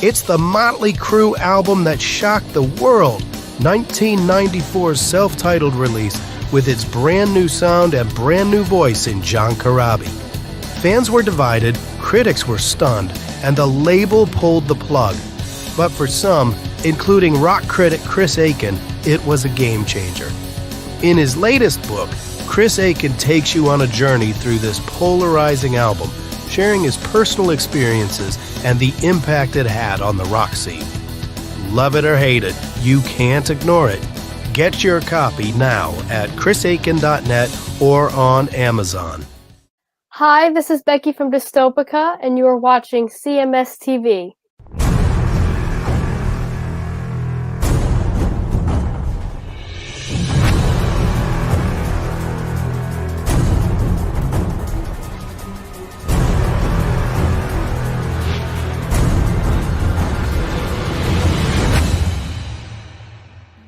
It's the Motley Crue album that shocked the world. 1994's self-titled release with its brand new sound and brand new voice in John Corabi. Fans were divided, critics were stunned, and the label pulled the plug. But for some, including rock critic Chris Aiken, it was a game changer. In his latest book, Chris Aiken takes you on a journey through this polarizing album, sharing his personal experiences and the impact it had on the rock scene. Love it or hate it, you can't ignore it. Get your copy now at chrisaiken.net or on Amazon. Hi, this is Becky from Dystopica, and you are watching CMS TV.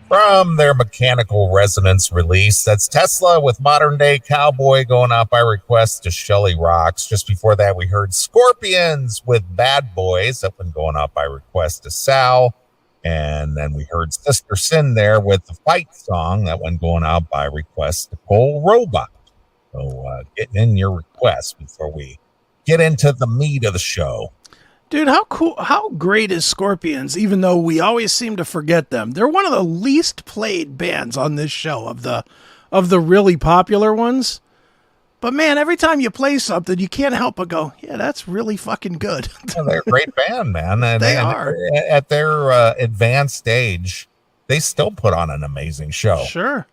From their Mechanical Resonance release, that's Tesla with Modern Day Cowboy going out by request to Shelly Rocks. Just before that, we heard Scorpions with Bad Boys, that one going out by request to Sal. And then we heard Sister Sin there with the Fight Song, that one going out by request to Cole Robot. So getting in your requests before we get into the meat of the show. Dude, how cool, how great is Scorpions, even though we always seem to forget them? They're one of the least played bands on this show of the really popular ones. But man, every time you play something, you can't help but go, yeah, that's really fucking good. Yeah, they're a great band, man. And they are. At their advanced stage, they still put on an amazing show. Sure.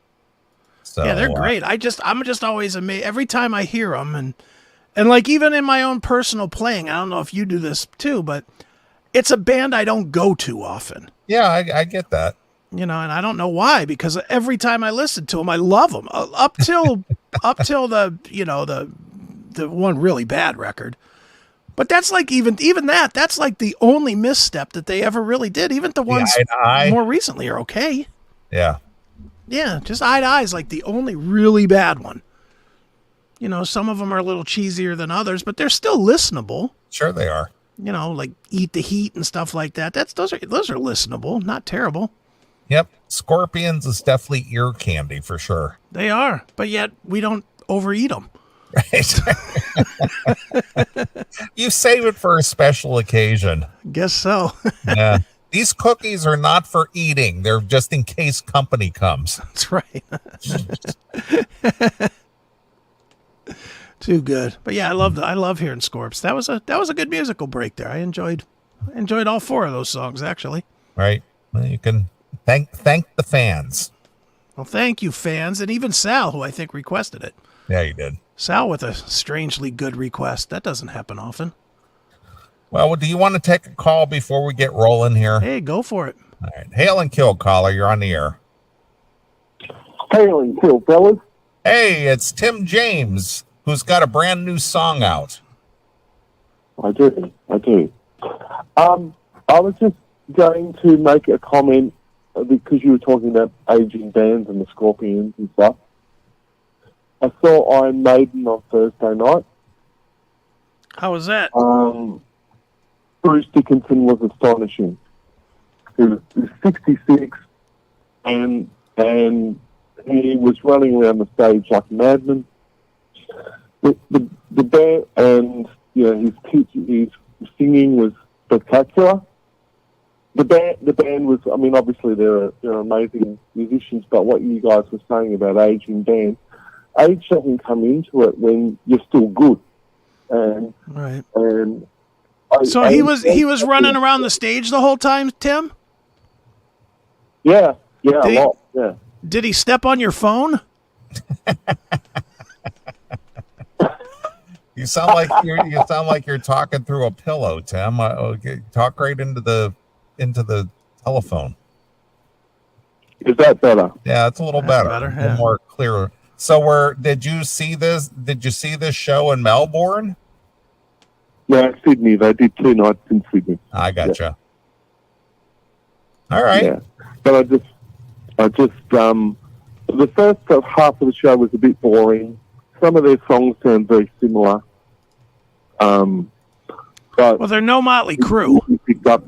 So, yeah, they're great. I'm just always amazed every time I hear them. And like even in my own personal playing, I don't know if you do this too, but it's a band I don't go to often. Yeah, I get that. You know, and I don't know why, because every time I listen to them, I love them up till the, you know, the one really bad record. But that's like even that's like the only misstep that they ever really did. Even the ones more recently are okay. Yeah. Yeah, just Eye to Eye is like the only really bad one. You know, some of them are a little cheesier than others, but they're still listenable. Sure they are. You know, like Eat the Heat and stuff like that. Those are listenable, not terrible. Yep. Scorpions is definitely ear candy for sure. They are, but yet we don't overeat them. Right. You save it for a special occasion. Guess so. Yeah. These cookies are not for eating. They're just in case company comes. That's right. Too good. But yeah, I love hearing Scorps. That was a good musical break there. I enjoyed all four of those songs actually. Right. Well, you can thank the fans. Well, thank you, fans, and even Sal, who I think requested it. Yeah, you did. Sal with a strangely good request. That doesn't happen often. Well, do you want to take a call before we get rolling here? Hey, go for it. All right. Hail and kill, caller. You're on the air. Hail and kill, fellas. Hey, it's Tim James, who's got a brand new song out. I do. I was just going to make a comment because you were talking about aging bands and the Scorpions and stuff. I saw Iron Maiden on Thursday night. How was that? Bruce Dickinson was astonishing. He was 66 and he was running around the stage like a madman. The band and his singing was spectacular. The band was, I mean, obviously they're amazing musicians, but what you guys were saying about aging bands, age doesn't come into it when you're still good. And right. And so he was running around the stage the whole time, Tim? Yeah, a lot. Yeah. Did he step on your phone? You sound like you're talking through a pillow, Tim. Talk right into the telephone. Is that better? Yeah, it's a little better. Yeah. A little more clearer. So did you see this show in Melbourne? Yeah, Sydney. They did 2 nights in Sydney. I gotcha. Yeah. All right. Yeah. But I just the first half of the show was a bit boring. Some of their songs sound very similar. But well, they're no Motley Crue. You picked up.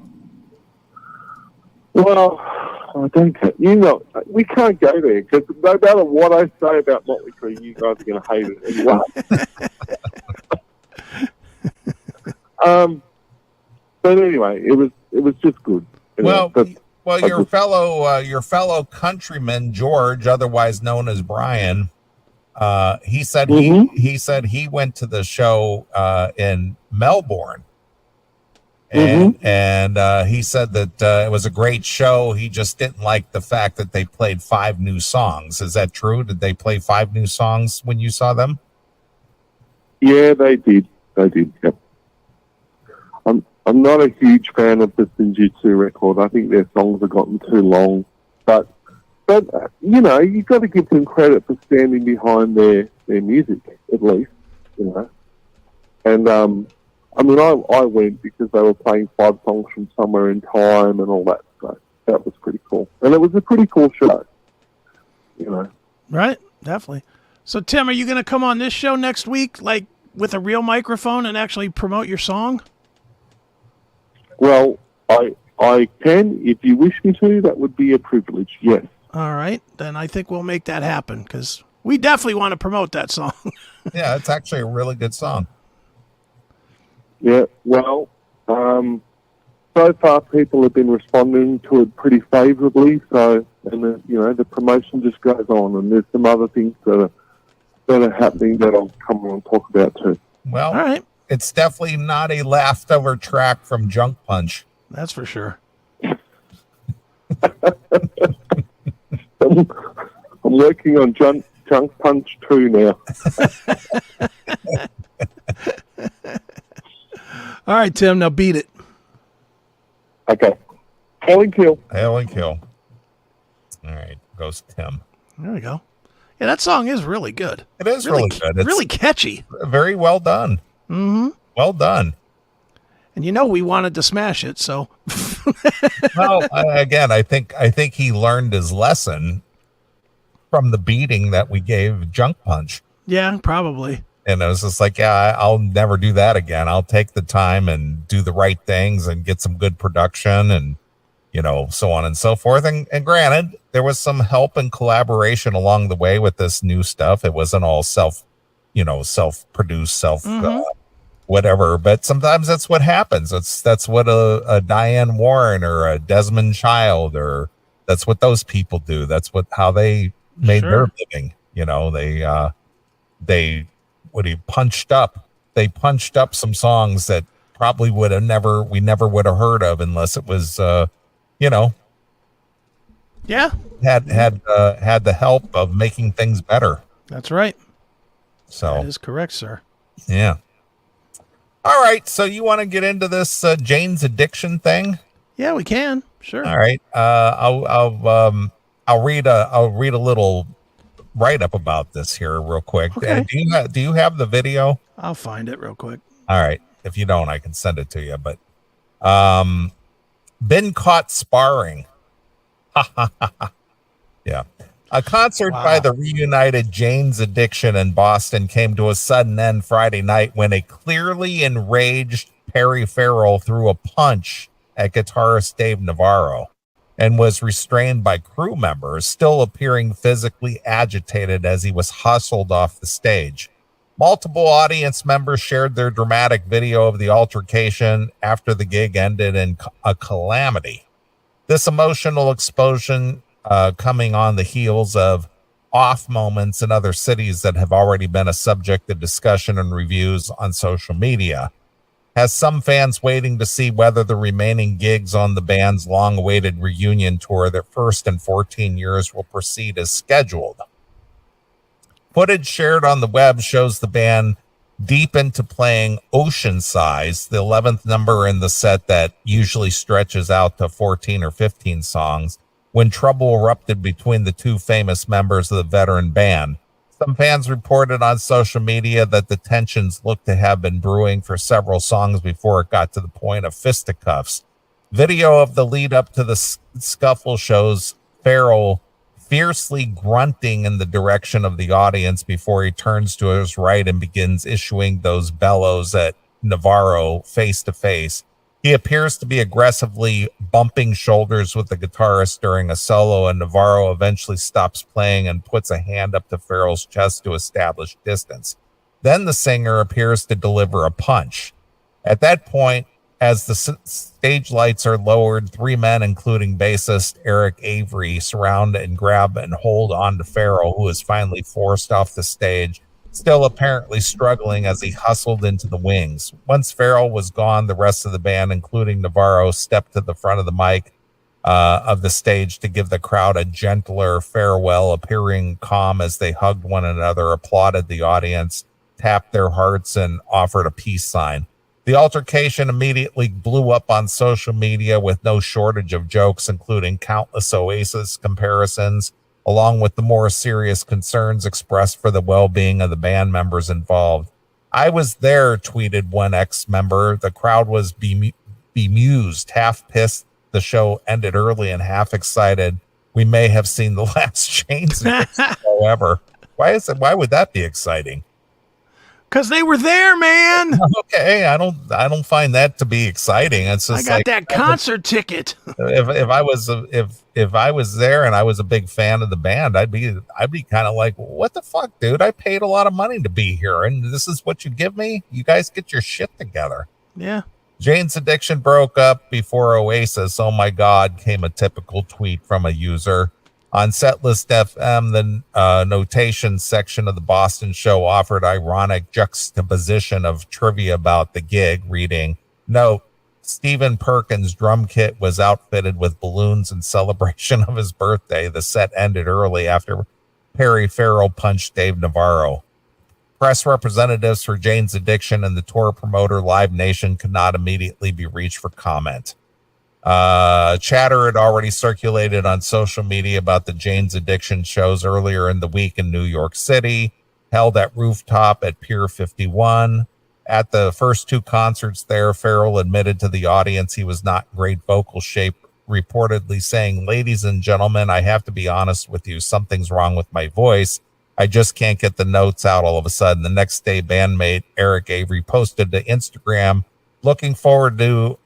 Well, I don't. You know, we can't go there because no matter what I say about Motley Crue, you guys are going to hate it anyway. But anyway, it was just good. You know, your fellow countryman George, otherwise known as Brian, he said he went to the show in Melbourne. And he said that it was a great show. He just didn't like the fact that they played 5 new songs. Is that true? Did they play 5 new songs when you saw them? Yeah, they did. Yep. I'm not a huge fan of the Senjutsu record. I think their songs have gotten too long. But you know, you've got to give them credit for standing behind their music, at least, you know. And I mean, I went because they were playing 5 songs from Somewhere in Time and all that stuff. That was pretty cool. And it was a pretty cool show, you know. Right, definitely. So, Tim, are you going to come on this show next week, like, with a real microphone and actually promote your song? Well, I can. If you wish me to, that would be a privilege, yes. All right, then I think we'll make that happen, because we definitely want to promote that song. Yeah, it's actually a really good song. Yeah, well, so far people have been responding to it pretty favourably. So, and you know, the promotion just goes on, and there's some other things that are happening that I'll come on and talk about too. Well, all right, it's definitely not a leftover track from Junk Punch. That's for sure. I'm working on Junk Punch 2 now. All right, Tim, now beat it. Okay. Hail and kill. Hail and kill. All right, goes Tim. There we go. Yeah, that song is really good. It is really good. It's really catchy. Very well done. Mm-hmm. Well done. And you know we wanted to smash it, so. Well, again, I think he learned his lesson from the beating that we gave Junk Punch. Yeah, probably. And it was just like, yeah, I'll never do that again. I'll take the time and do the right things and get some good production and, you know, so on and so forth. And granted, there was some help and collaboration along the way with this new stuff. It wasn't all self-produced, whatever. But sometimes that's what happens. That's what a Diane Warren or a Desmond Child, or that's what those people do. That's how they made their living. You know, they punched up some songs that probably we never would have heard of unless it was had the help of making things better. That's right. So that is correct, sir. Yeah. All right, so you want to get into this Jane's Addiction thing? Yeah, we can. Sure. All right. I'll read a little write-up about this here real quick. Okay. Do you have the video? I'll find it real quick. All right. If you don't, I can send it to you. But been caught sparring. Yeah. A concert by the reunited Jane's Addiction in Boston came to a sudden end Friday night when a clearly enraged Perry Farrell threw a punch at guitarist Dave Navarro and was restrained by crew members, still appearing physically agitated as he was hustled off the stage. Multiple audience members shared their dramatic video of the altercation after the gig ended in a calamity. This emotional explosion coming on the heels of off moments in other cities that have already been a subject of discussion and reviews on social media, has some fans waiting to see whether the remaining gigs on the band's long-awaited reunion tour that first in 14 years will proceed as scheduled. Footage shared on the web shows the band deep into playing Ocean Size, the 11th number in the set that usually stretches out to 14 or 15 songs, when trouble erupted between the two famous members of the veteran band. Some fans reported on social media that the tensions looked to have been brewing for several songs before it got to the point of fisticuffs. Video of the lead up to the scuffle shows Farrell fiercely grunting in the direction of the audience before he turns to his right and begins issuing those bellows at Navarro face to face. He appears to be aggressively bumping shoulders with the guitarist during a solo, and Navarro eventually stops playing and puts a hand up to Farrell's chest to establish distance. Then the singer appears to deliver a punch. At that point, as the stage lights are lowered, three men, including bassist Eric Avery, surround and grab and hold on to Farrell, who is finally forced off the stage, still apparently struggling as he hustled into the wings. Once Farrell was gone, the rest of the band, including Navarro, stepped to the front of the mic of the stage to give the crowd a gentler farewell, appearing calm as they hugged one another, applauded the audience, tapped their hearts, and offered a peace sign. The altercation immediately blew up on social media with no shortage of jokes, including countless Oasis comparisons, along with the more serious concerns expressed for the well-being of the band members involved. "I was there," tweeted one ex-member. "The crowd was bemused, half pissed the show ended early, and half excited. We may have seen the last Chains however." Why would that be exciting? Because they were there, man. Okay, I don't find that to be exciting. It's just I got that concert ticket. If I was there and I was a big fan of the band, I'd be kind of like, what the fuck, dude? I paid a lot of money to be here, and this is what you give me? You guys get your shit together. Yeah. Jane's Addiction broke up before Oasis. Oh my God, came a typical tweet from a user. On Setlist FM, the notation section of the Boston show offered ironic juxtaposition of trivia about the gig, reading, "Note, Stephen Perkins' drum kit was outfitted with balloons in celebration of his birthday. The set ended early after Perry Farrell punched Dave Navarro." Press representatives for Jane's Addiction and the tour promoter Live Nation could not immediately be reached for comment. Chatter had already circulated on social media about the Jane's Addiction shows earlier in the week in New York City, held at Rooftop at Pier 51. At the first two concerts there, Farrell admitted to the audience he was not in great vocal shape, reportedly saying, "Ladies and gentlemen, I have to be honest with you. Something's wrong with my voice. I just can't get the notes out all of a sudden." The next day, bandmate Eric Avery posted to Instagram, "Looking forward to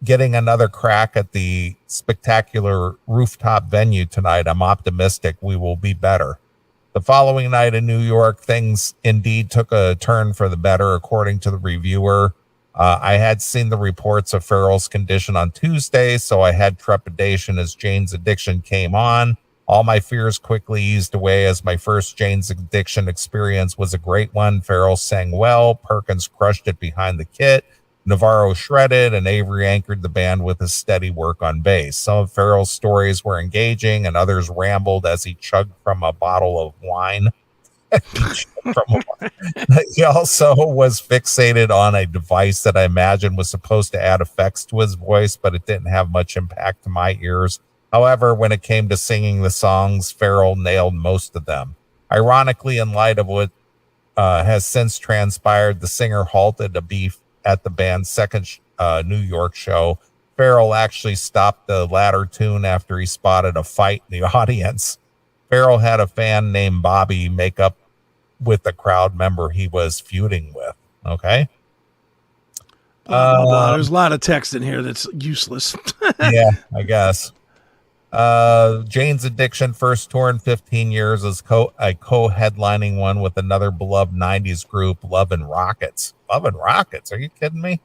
getting another crack at the spectacular Rooftop venue tonight. I'm optimistic we will be better." The following night in New York, things indeed took a turn for the better, according to the reviewer. "I had seen the reports of Farrell's condition on Tuesday, so I had trepidation as Jane's Addiction came on. All my fears quickly eased away as my first Jane's Addiction experience was a great one. Farrell sang well, Perkins crushed it behind the kit, Navarro shredded, and Avery anchored the band with his steady work on bass. Some of Farrell's stories were engaging, and others rambled as he chugged from a bottle of wine." He also was fixated on a device that I imagine was supposed to add effects to his voice, but it didn't have much impact to my ears. However, when it came to singing the songs, Farrell nailed most of them. Ironically, in light of what has since transpired, the singer halted a beef at the band's second New York show. Farrell actually stopped the latter tune after he spotted a fight in the audience. Farrell had a fan named Bobby make up with the crowd member he was feuding with. Okay. There's a lot of text in here that's useless. Yeah, I guess. Jane's Addiction first tour in 15 years is co-headlining one with another beloved 90s group, Love and Rockets. Love and Rockets, are you kidding me?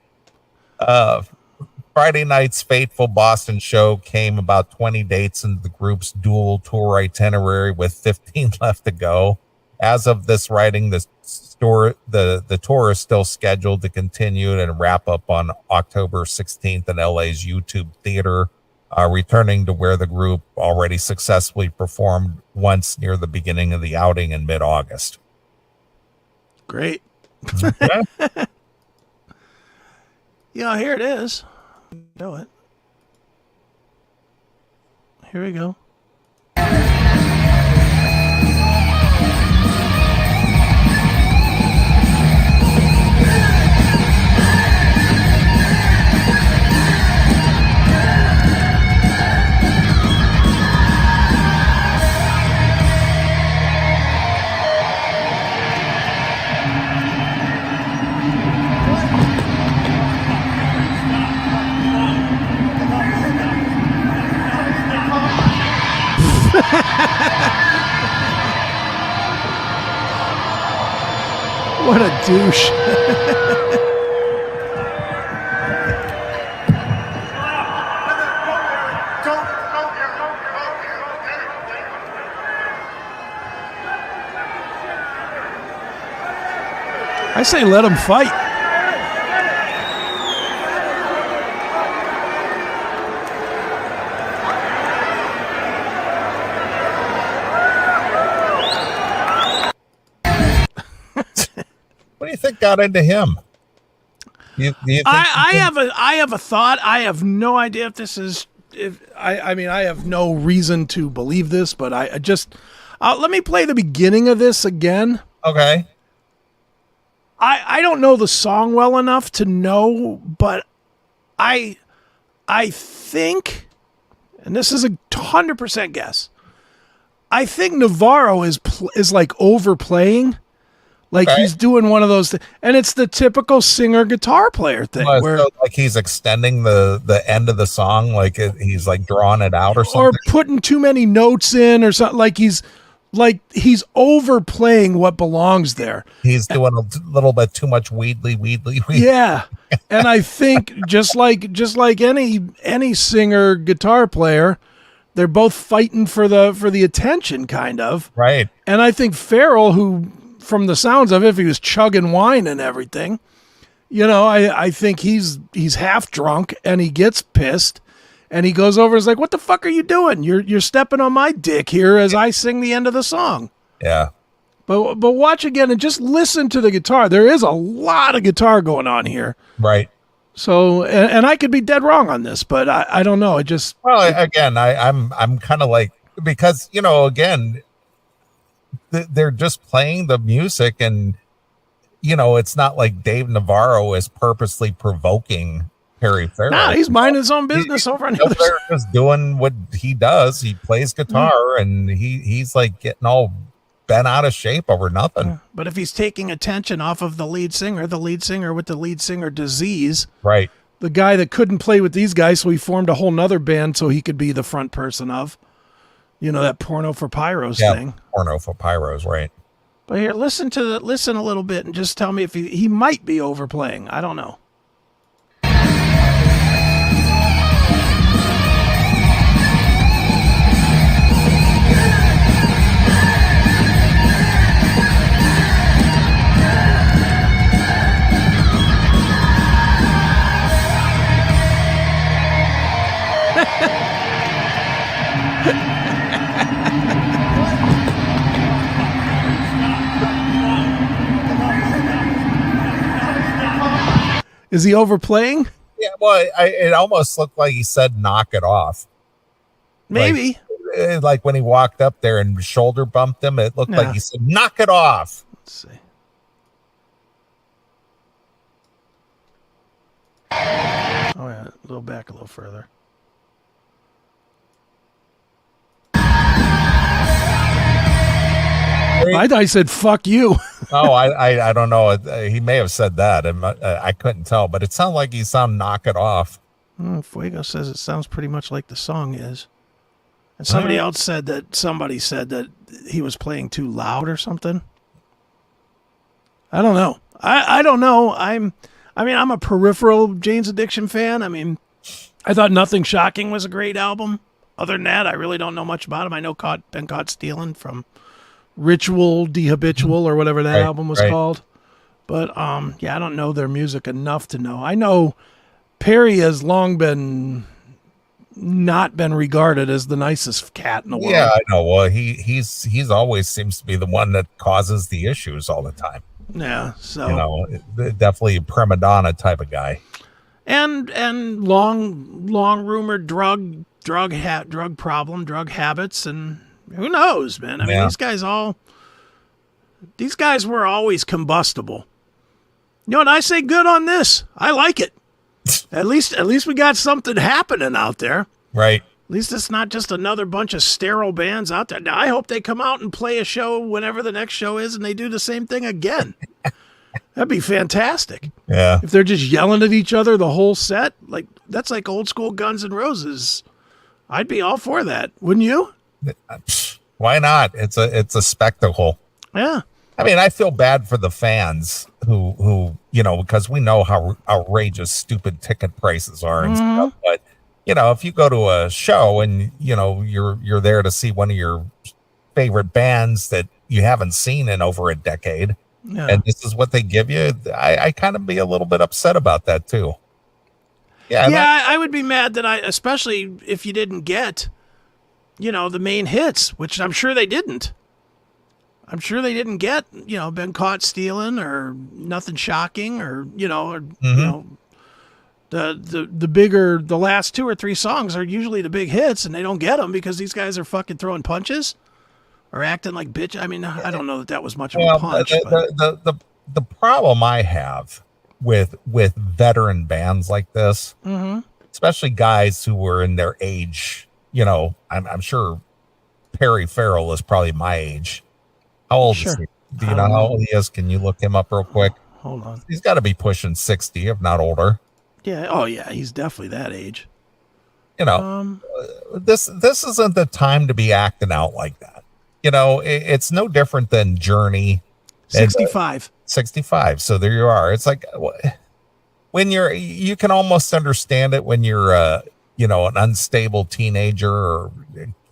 Friday night's fateful Boston show came about 20 dates into the group's dual tour itinerary with 15 left to go. As of this writing, the tour is still scheduled to continue and wrap up on October 16th in LA's YouTube Theater, returning to where the group already successfully performed once near the beginning of the outing in mid-August. Great. Okay. Yeah, here it is. Know it. Here we go. What a douche. I say let him fight. What do you think got into him? Do you think I have a thought. I have no idea if this is. I mean, I have no reason to believe this, but I just let me play the beginning of this again. Okay. I don't know the song well enough to know, but I think, and this is 100% guess, I think Navarro is like overplaying, like he's doing one of those, and it's the typical singer guitar player thing, where so like he's extending the end of the song, like he's like drawing it out or something, or putting too many notes in, or something. Like he's overplaying what belongs there. He's doing a little bit too much weedly. Yeah. And I think just like any singer guitar player, they're both fighting for the attention, kind of. Right. And I think Farrell, who from the sounds of it, if he was chugging wine and everything, I think he's half drunk and he gets pissed. And he goes over and is like, "What the fuck are you doing? You're stepping on my dick here as I sing the end of the song." Yeah. But watch again and just listen to the guitar. There is a lot of guitar going on here. Right. So, and I could be dead wrong on this, but I don't know. It just, well, again, I'm kind of like, because, again, they're just playing the music, and, it's not like Dave Navarro is purposely provoking Harry Farrell. Nah, he's minding his own business over on the other side. Just doing what he does. He plays guitar, and he's like getting all bent out of shape over nothing. But if he's taking attention off of the lead singer with the lead singer disease, right? The guy that couldn't play with these guys, so he formed a whole nother band so he could be the front person of, that Porno for Pyros thing. Porno for Pyros, right? But here, listen a little bit and just tell me if he might be overplaying. I don't know. Is he overplaying? Yeah, well, it almost looked like he said "knock it off." Maybe. Like when he walked up there and shoulder bumped him, it looked like he said "knock it off." Let's see. Oh yeah, a little back, a little further. I thought he said "fuck you." Oh, I don't know. He may have said that. I couldn't tell, but it sounded like he sounded "knock it off." Fuego says it sounds pretty much like the song is. And somebody said that he was playing too loud or something. I don't know. I don't know. I'm a peripheral Jane's Addiction fan. I mean, I thought Nothing Shocking was a great album. Other than that, I really don't know much about him. I know Been Caught Stealing from Ritual, Dehabitual, or whatever that album was called. But I don't know their music enough to know. I know Perry has long not been regarded as the nicest cat in the world. Yeah, I know. Well, he's always seems to be the one that causes the issues all the time. Yeah, so definitely a prima donna type of guy. And long rumored drug problem, drug habits, and who knows, man? I mean, these guys were always combustible. You know what I say? Good on this. I like it. At least we got something happening out there. Right. At least it's not just another bunch of sterile bands out there. Now, I hope they come out and play a show whenever the next show is and they do the same thing again. That'd be fantastic. Yeah. If they're just yelling at each other the whole set, like that's like old school Guns N' Roses. I'd be all for that. Wouldn't you? Why not? It's a spectacle. Yeah. I mean, I feel bad for the fans who because we know how outrageous stupid ticket prices are and stuff. But if you go to a show and you're there to see one of your favorite bands that you haven't seen in over a decade, and this is what they give you, I kind of be a little bit upset about that too. Yeah, I would be mad that especially if you didn't get, the main hits, which I'm sure they didn't. I'm sure they didn't get, Been Caught Stealing or Nothing Shocking or, the last 2 or 3 songs are usually the big hits, and they don't get them because these guys are fucking throwing punches or acting like bitch. I mean, I don't know that was much of a punch. The problem I have with veteran bands like this, especially guys who were in their age, I'm sure Perry Farrell is probably my age. How old is he? Do you know how old he is? Can you look him up real quick? Hold on. He's got to be pushing 60, if not older. Yeah. Oh, yeah. He's definitely that age. This isn't the time to be acting out like that. It's no different than Journey. 65. 65. So there you are. It's like when you can almost understand it when you're, an unstable teenager or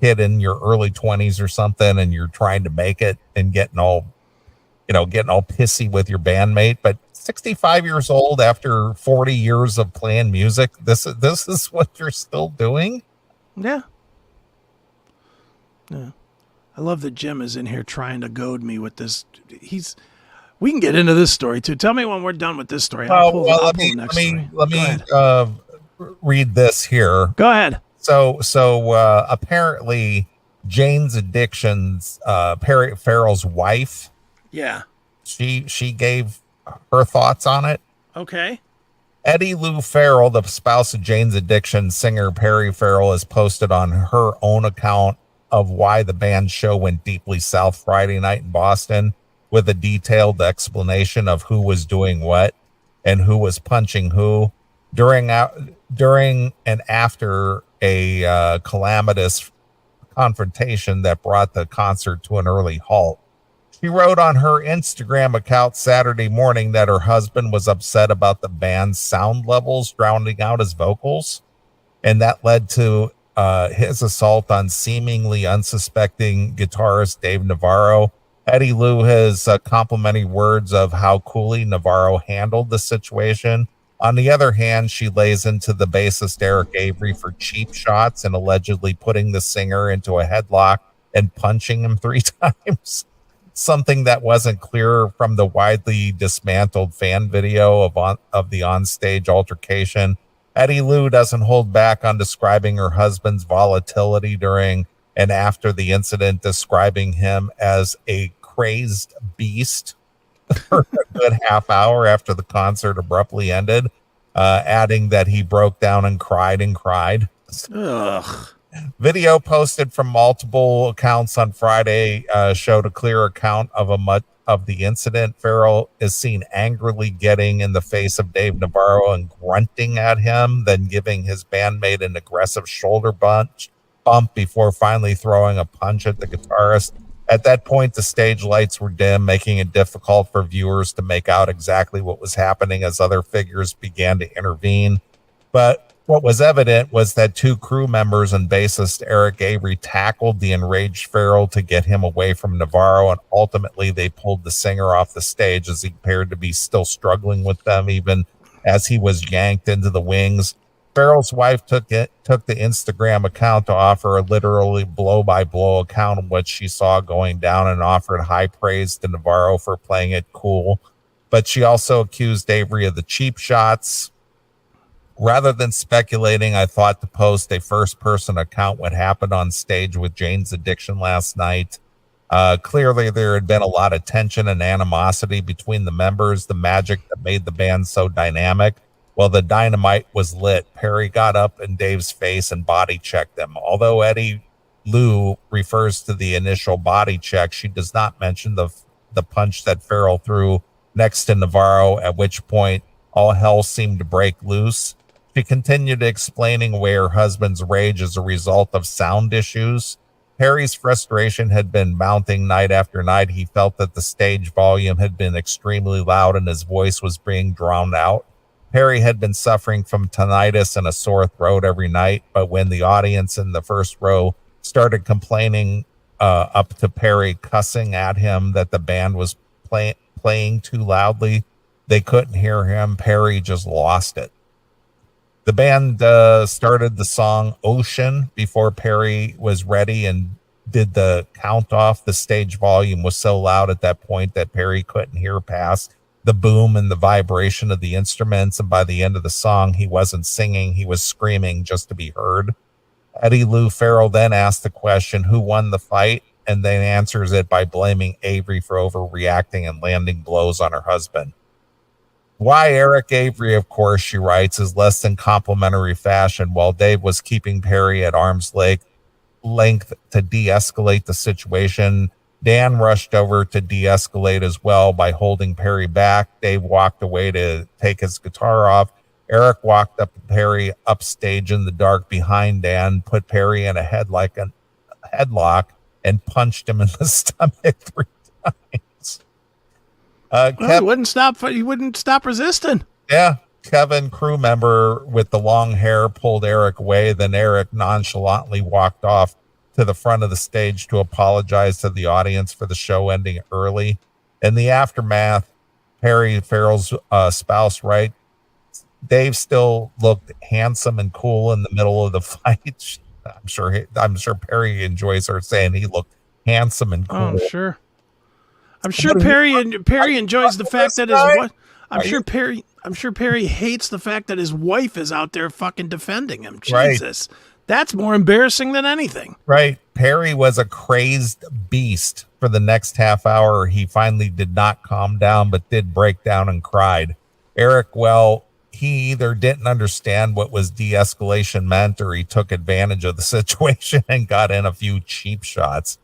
kid in your early 20s or something, and you're trying to make it and getting all pissy with your bandmate. But 65 years old after 40 years of playing music, this is what you're still doing. Yeah. I love that Jim is in here trying to goad me with this. We can get into this story too. Tell me when we're done with this story. Let me read this here. Go ahead. So apparently Jane's Addiction's Perry Farrell's wife. Yeah. She gave her thoughts on it. Okay. Eddie Lou Farrell, the spouse of Jane's Addiction singer Perry Farrell, has posted on her own account of why the band's show went deeply south Friday night in Boston, with a detailed explanation of who was doing what and who was punching who during and after a calamitous confrontation that brought the concert to an early halt. She wrote on her Instagram account Saturday morning that her husband was upset about the band's sound levels drowning out his vocals, and that led to his assault on seemingly unsuspecting guitarist Dave Navarro. Eddie Lou has complimentary words of how coolly Navarro handled the situation. On the other hand, she lays into the bassist Eric Avery for cheap shots and allegedly putting the singer into a headlock and punching him 3 times. Something that wasn't clear from the widely dismantled fan video of the onstage altercation. Eddie Lou doesn't hold back on describing her husband's volatility during and after the incident, describing him as a crazed beast for a good half hour after the concert abruptly ended, adding that he broke down and cried. Ugh. Video posted from multiple accounts on Friday showed a clear account of the incident. Farrell is seen angrily getting in the face of Dave Navarro and grunting at him, then giving his bandmate an aggressive shoulder bump before finally throwing a punch at the guitarist. At that point, the stage lights were dim, making it difficult for viewers to make out exactly what was happening as other figures began to intervene. But what was evident was that 2 crew members and bassist Eric Avery tackled the enraged Farrell to get him away from Navarro, and ultimately they pulled the singer off the stage as he appeared to be still struggling with them even as he was yanked into the wings. Farrell's wife took the Instagram account to offer a literally blow-by-blow account of what she saw going down and offered high praise to Navarro for playing it cool. But she also accused Avery of the cheap shots. Rather than speculating, I thought to post a first-person account what happened on stage with Jane's Addiction last night. Clearly, there had been a lot of tension and animosity between the members, the magic that made the band so dynamic. While the dynamite was lit, Perry got up in Dave's face and body checked him. Although Eddie Lou refers to the initial body check, she does not mention the punch that Farrell threw next to Navarro, at which point all hell seemed to break loose. She continued explaining away her husband's rage as a result of sound issues. Perry's frustration had been mounting night after night. He felt that the stage volume had been extremely loud and his voice was being drowned out. Perry had been suffering from tinnitus and a sore throat every night, but when the audience in the first row started complaining up to Perry, cussing at him that the band was playing too loudly, they couldn't hear him, Perry just lost it. The band started the song Ocean before Perry was ready and did the count off. The stage volume was so loud at that point that Perry couldn't hear past the boom and the vibration of the instruments. And by the end of the song, he wasn't singing, he was screaming just to be heard. Eddie Lou Farrell then asked the question, who won the fight? And then answers it by blaming Avery for overreacting and landing blows on her husband. Why Eric Avery, of course, she writes, is less than complimentary fashion. While Dave was keeping Perry at arm's length to de-escalate the situation, Dan rushed over to de-escalate as well by holding Perry back. Dave walked away to take his guitar off. Eric walked up to Perry upstage in the dark behind Dan, put Perry in a headlock, and punched him in the stomach 3 times. He wouldn't stop resisting. Yeah. Kevin, crew member with the long hair, pulled Eric away. Then Eric nonchalantly walked off to the front of the stage to apologize to the audience for the show ending early. In the aftermath, Perry Farrell's spouse, right? Dave still looked handsome and cool in the middle of the fight. I'm sure Perry enjoys her saying he looked handsome and cool. Oh, sure. I'm sure Perry enjoys the fact that his wife. I'm sure Perry hates the fact that his wife is out there fucking defending him. Jesus, right. That's more embarrassing than anything. Right. Perry was a crazed beast for the next half hour. He finally did not calm down, but did break down and cried. Eric, well, he either didn't understand what was de-escalation meant, or he took advantage of the situation and got in a few cheap shots.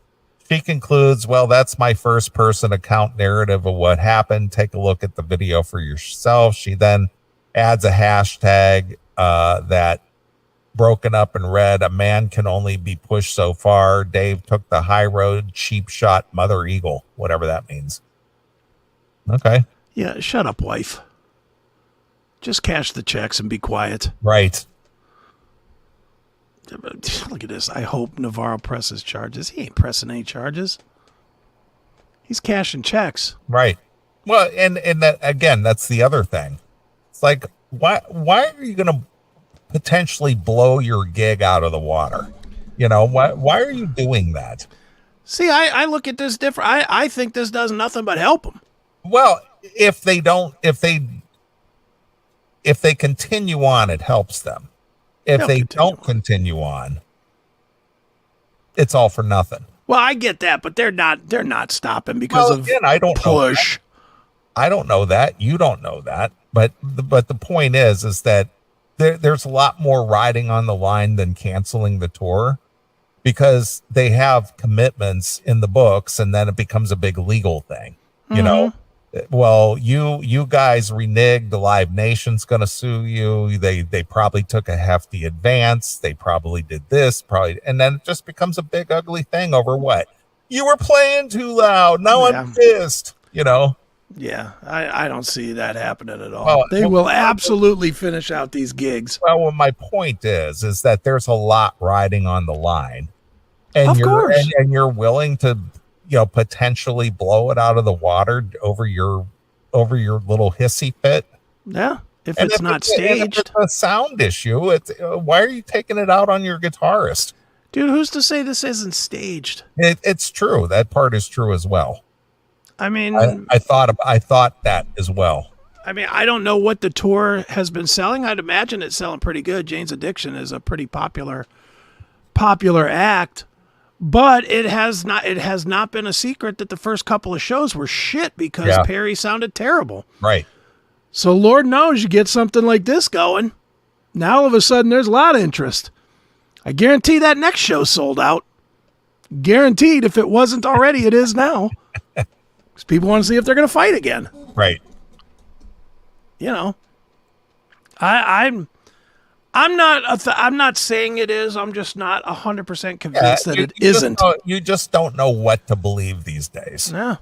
She concludes, well, that's my first person account narrative of what happened. Take a look at the video for yourself. She then adds a hashtag that broken up and read, a man can only be pushed so far. Dave took the high road, cheap shot, mother eagle, whatever that means. Okay. Yeah, shut up, wife. Just cash the checks and be quiet. Right. Look at this. I hope Navarro presses charges. He ain't pressing any charges. He's cashing checks. Right. Well, and that, again, that's the other thing. It's like, why are you going to potentially blow your gig out of the water? You know, why are you doing that? See, I look at this different. I think this does nothing but help them. Well, if they continue on, it helps them. If they don't continue on, it's all for nothing. Well, I get that, but they're not stopping because of I don't push. I don't know that. You don't know that. But the point is that there's a lot more riding on the line than canceling the tour, because they have commitments in the books, and then it becomes a big legal thing. You know, well, you guys reneged. The Live Nation's going to sue you. They probably took a hefty advance. They probably did this, and then it just becomes a big ugly thing over what? You were playing too loud. Now I'm pissed. You know. Yeah, I don't see that happening at all. Well, they will absolutely finish out these gigs. Well, my point is that there's a lot riding on the line, and of course, and you're willing to, potentially blow it out of the water over your little hissy fit. Yeah, if it's not staged. If it's a sound issue, why are you taking it out on your guitarist? Dude, who's to say this isn't staged? It's true. That part is true as well. I mean, I thought that as well. I mean, I don't know what the tour has been selling. I'd imagine it's selling pretty good. Jane's Addiction is a pretty popular act. But it has not been a secret that the first couple of shows were shit because Perry sounded terrible. Right. So Lord knows you get something like this going. Now all of a sudden there's a lot of interest. I guarantee that next show sold out. Guaranteed. If it wasn't already, it is now. Because people want to see if they're going to fight again. Right. You know, I I'm not saying it is. I'm just not 100% convinced that it isn't. You just don't know what to believe these days. Yeah.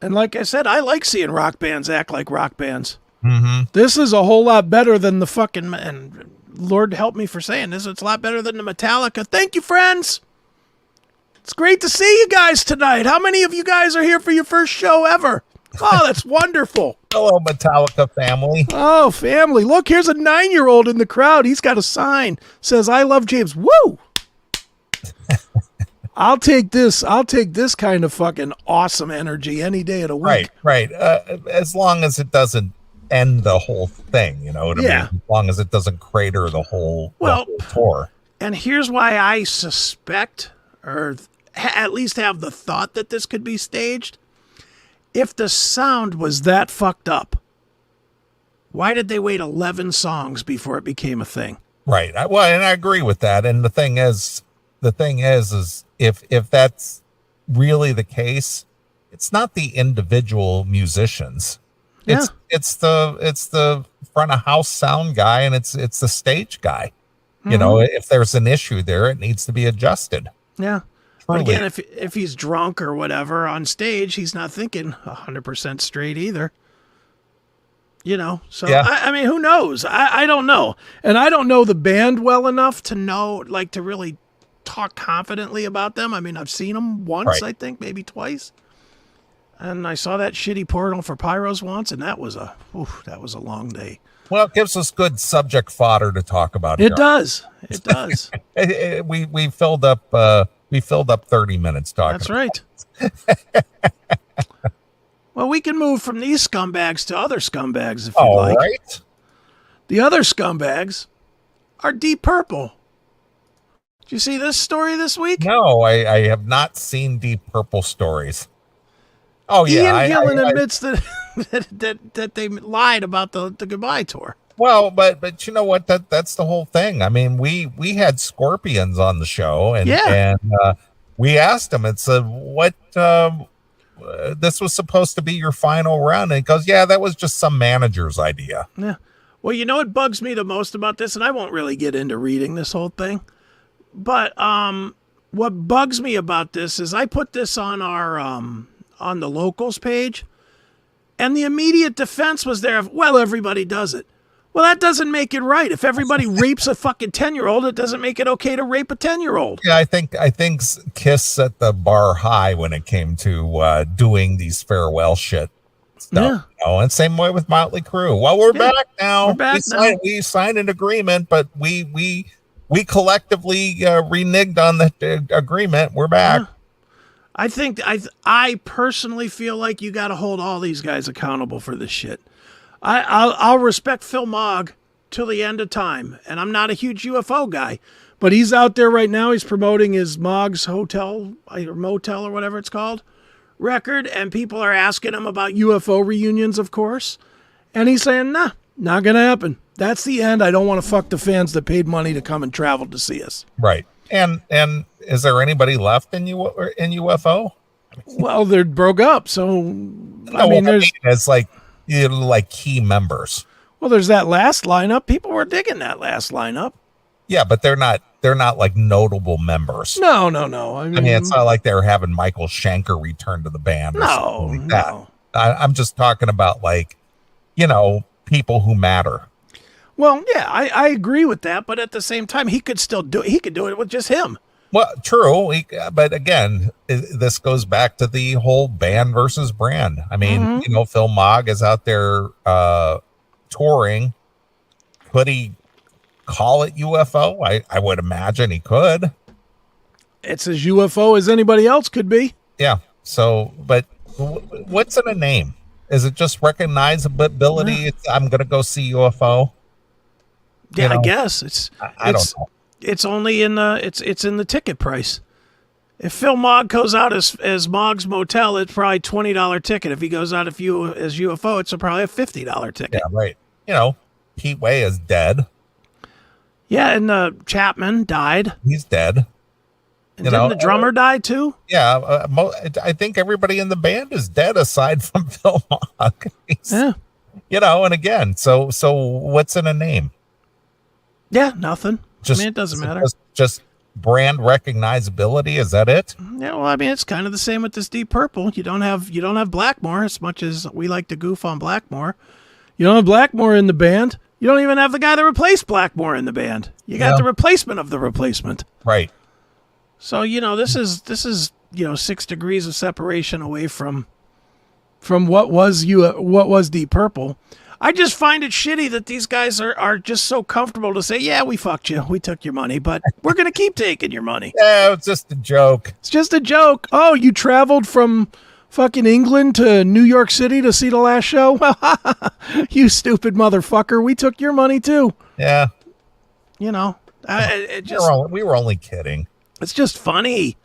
And like I said, I like seeing rock bands act like rock bands. Mm-hmm. This is a whole lot better than the fucking, and Lord help me for saying this, it's a lot better than the Metallica. Thank you, friends. It's great to see you guys tonight. How many of you guys are here for your first show ever? Oh, that's wonderful. Hello, Metallica family. Oh, family. Look, here's a 9-year-old in the crowd. He's got a sign. Says, I love James. Woo! I'll take this kind of fucking awesome energy any day of the week. Right. As long as it doesn't end the whole thing, you know what I mean? As long as it doesn't crater the whole tour. And here's why I suspect, or at least have the thought that this could be staged. If the sound was that fucked up, why did they wait 11 songs before it became a thing? Right. And I agree with that. And the thing is if that's really the case, it's not the individual musicians. Yeah. It's the front of house sound guy, and it's the stage guy. Mm-hmm. You know, if there's an issue there, it needs to be adjusted. Yeah. But again, if he's drunk or whatever on stage, he's not thinking 100% straight either. You know, so I mean, who knows? I don't know. And I don't know the band well enough to know, like, to really talk confidently about them. I mean, I've seen them once, I think, maybe twice. And I saw that shitty Portal for Pyros once, and that was a long day. Well, it gives us good subject fodder to talk about. It does. It does. We filled up 30 minutes talking. That's right. Well, we can move from these scumbags to other scumbags if you'd like. All right. The other scumbags are Deep Purple. Did you see this story this week? No, I have not seen Deep Purple stories. Oh, yeah. Ian Gillan admits that they lied about the goodbye tour. Well, but you know what? That's the whole thing. I mean, we had Scorpions on the show, and we asked him. It's what this was supposed to be your final run, and he goes, "Yeah, that was just some manager's idea." Yeah. Well, you know what bugs me the most about this, and I won't really get into reading this whole thing, but what bugs me about this is I put this on our on the locals page, and the immediate defense was there of, well, everybody does it. Well, that doesn't make it right. If everybody rapes a fucking 10-year-old, it doesn't make it okay to rape a 10-year-old. Yeah, I think Kiss set the bar high when it came to doing these farewell shit stuff. Yeah. You know? And same way with Motley Crue. Well, we're back now. We signed an agreement, but we collectively reneged on the agreement. We're back. Yeah. I personally feel like you got to hold all these guys accountable for this shit. I'll respect Phil Mogg till the end of time, and I'm not a huge UFO guy, but he's out there right now. He's promoting his Mogg's Hotel or Motel or whatever it's called record, and people are asking him about UFO reunions, of course, and he's saying, nah, not gonna happen. That's the end. I don't want to fuck the fans that paid money to come and travel to see us. Right. And is there anybody left in UFO? Well, they're broke up, so I mean, it's like key members. Well, there's that last lineup. People were digging that last lineup. Yeah, but they're not like notable members. No. I mean, it's not like they're having Michael Schenker return to the band or something like that. I'm just talking about, like, people who matter. Well, yeah, I agree with that, but at the same time, he could still do it. He could do it with just him. Well, true, but again, this goes back to the whole band versus brand. I mean, Phil Mogg is out there touring. Could he call it UFO? I would imagine he could. It's as UFO as anybody else could be. Yeah. So, but what's in a name? Is it just recognizability? Yeah. I'm going to go see UFO. Yeah, I guess it's. I don't know. It's only in the it's in the ticket price. If Phil Mogg goes out as Mogg's Motel, it's probably $20 ticket. If he goes out as UFO, it's probably a $50 ticket. Yeah, right. Pete Way is dead. Yeah, and Chapman died. He's dead. And didn't the drummer die too? Yeah, I think everybody in the band is dead aside from Phil Mogg. Yeah. And again, so what's in a name? Yeah, nothing. I mean, it doesn't matter. Just brand recognizability. Is that it? Yeah, well, I mean, it's kind of the same with this Deep Purple. You don't have Blackmore, as much as we like to goof on Blackmore. You don't have Blackmore in the band. You don't even have the guy that replaced Blackmore in the band. You got the replacement of the replacement. Right. So, this is 6 degrees of separation away from what was Deep Purple. I just find it shitty that these guys are just so comfortable to say, yeah, we fucked you. We took your money, but we're going to keep taking your money. Yeah, it's just a joke. It's just a joke. Oh, you traveled from fucking England to New York City to see the last show? You stupid motherfucker. We took your money too. Yeah. We were only kidding. It's just funny.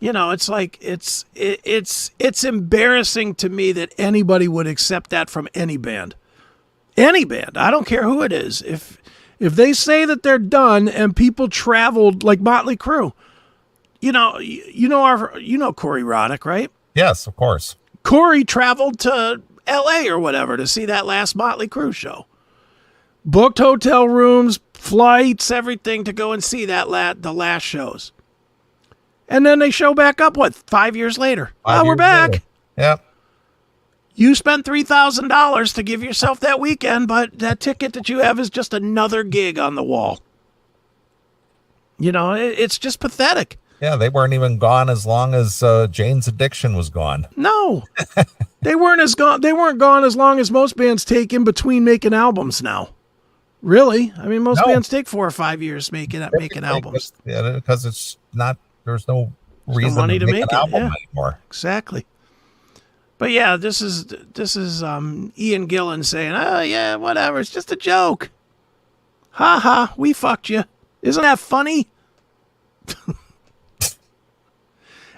It's like it's embarrassing to me that anybody would accept that from any band. Any band. I don't care who it is. If they say that they're done and people traveled like Motley Crue, you know Corey Roddick, right? Yes, of course. Corey traveled to LA or whatever to see that last Motley Crue show. Booked hotel rooms, flights, everything to go and see the last shows. And then they show back up, 5 years later? We're back. Later. Yep. You spent $3,000 to give yourself that weekend, but that ticket that you have is just another gig on the wall. It's just pathetic. Yeah, they weren't even gone as long as Jane's Addiction was gone. No. They weren't gone as long as most bands take in between making albums now. Really? I mean, most bands take 4 or 5 years making albums. Yeah, because it's not. There's no reason to make an album anymore. Exactly. But yeah, this is Ian Gillan saying, "Oh yeah, whatever. It's just a joke. Ha ha. We fucked you. Isn't that funny?"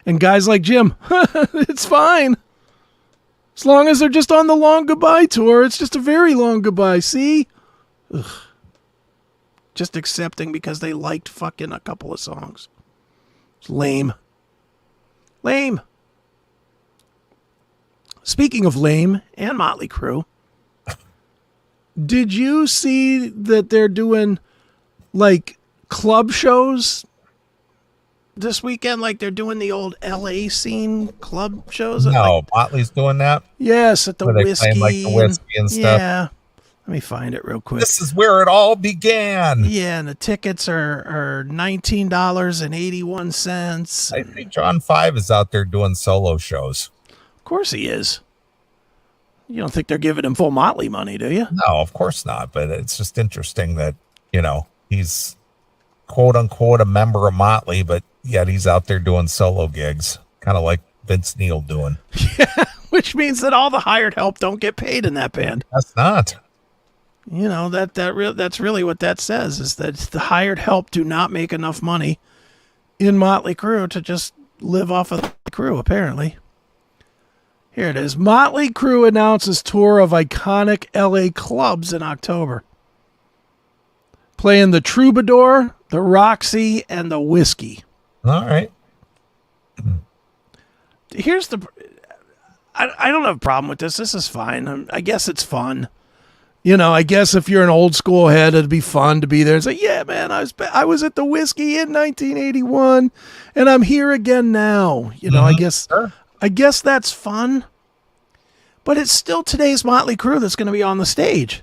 And guys like Jim, it's fine. As long as they're just on the long goodbye tour, it's just a very long goodbye. See? Ugh. Just accepting because they liked fucking a couple of songs. It's lame. Lame. Speaking of lame and Motley Crue, did you see that they're doing like club shows this weekend? Like they're doing the old LA scene club shows? No, Motley's doing that? Yes, at the Whiskey. Like the Whiskey and stuff. Yeah. Let me find it real quick. This is where it all began. Yeah, and the tickets are $19.81. I think John 5 is out there doing solo shows. Of course he is. You don't think they're giving him full Motley money, do you? No, of course not. But it's just interesting that, he's quote unquote a member of Motley, but yet he's out there doing solo gigs, kind of like Vince Neil doing. Yeah, which means that all the hired help don't get paid in that band. That's not. That's really what that says, is that the hired help do not make enough money in Motley Crue to just live off of the Crue, apparently. Here it is. Motley Crue announces tour of iconic LA clubs in October. Playing the Troubadour, the Roxy, and the Whiskey. All right. Here's I don't have a problem with this. This is fine. I guess it's fun. I guess if you're an old school head, it'd be fun to be there and say, yeah, man, I was at the Whiskey in 1981 and I'm here again now. I guess that's fun, but it's still today's Motley Crue that's going to be on the stage.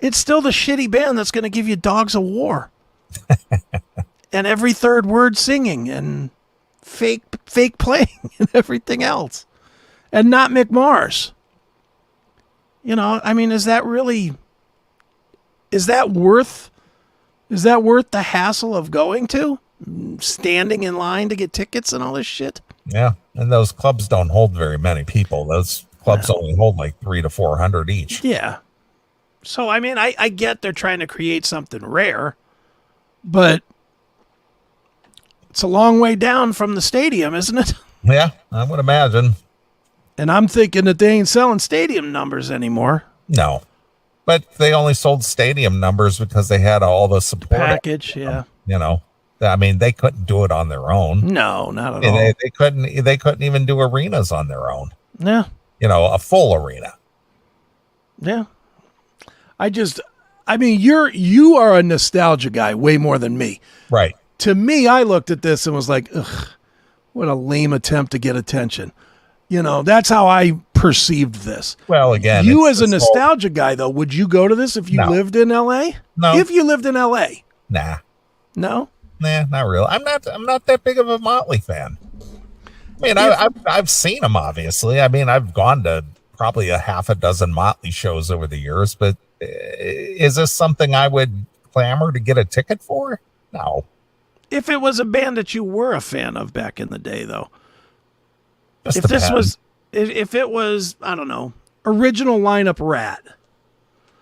It's still the shitty band that's going to give you Dogs of War and every third word singing and fake playing and everything else, and not Mick Mars. Is that worth the hassle of going to, standing in line to get tickets and all this shit? Yeah. And those clubs don't hold very many people. Those clubs only hold like 300 to 400 each. Yeah. So, I get they're trying to create something rare, but it's a long way down from the stadium, isn't it? Yeah, I would imagine. And I'm thinking that they ain't selling stadium numbers anymore. No. But they only sold stadium numbers because they had all the support package, yeah. They couldn't do it on their own. No, not at all. They couldn't even do arenas on their own. Yeah. A full arena. Yeah. I mean, you are a nostalgia guy way more than me. Right. To me, I looked at this and was like, ugh, what a lame attempt to get attention. You know, that's how I perceived this. Well, again, you as a nostalgia guy, though, would you go to this if you lived in L.A.? No. If you lived in L.A.? Nah. No? Nah, not really. I'm not that big of a Motley fan. I mean, I've seen them, obviously. I mean, I've gone to probably a half a dozen Motley shows over the years, but is this something I would clamor to get a ticket for? No. If it was a band that you were a fan of back in the day, though. Just If it was, I don't know, original lineup Rat.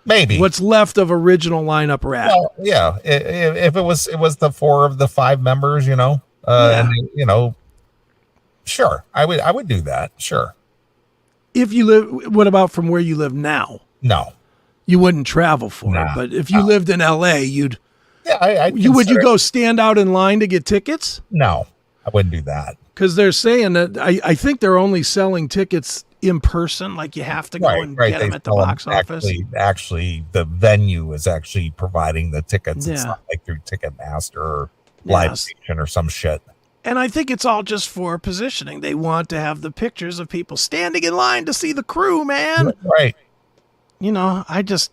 Maybe. What's left of original lineup Rat. Well, yeah. If it was the 4 of the 5 members, you know, and you know, sure, I would do that. Sure. If you live, what about from where you live now? No, you wouldn't travel for it. But if you lived in L.A., you'd. Yeah, would you go stand out in line to get tickets? No, I wouldn't do that. Because they're saying that I think they're only selling tickets in person. Like you have to go and get them at the box office. Actually, the venue is actually providing the tickets. It's not like through Ticketmaster or Live Nation or some shit. And I think it's all just for positioning. They want to have the pictures of people standing in line to see the Crew, man. Right. You know, I don't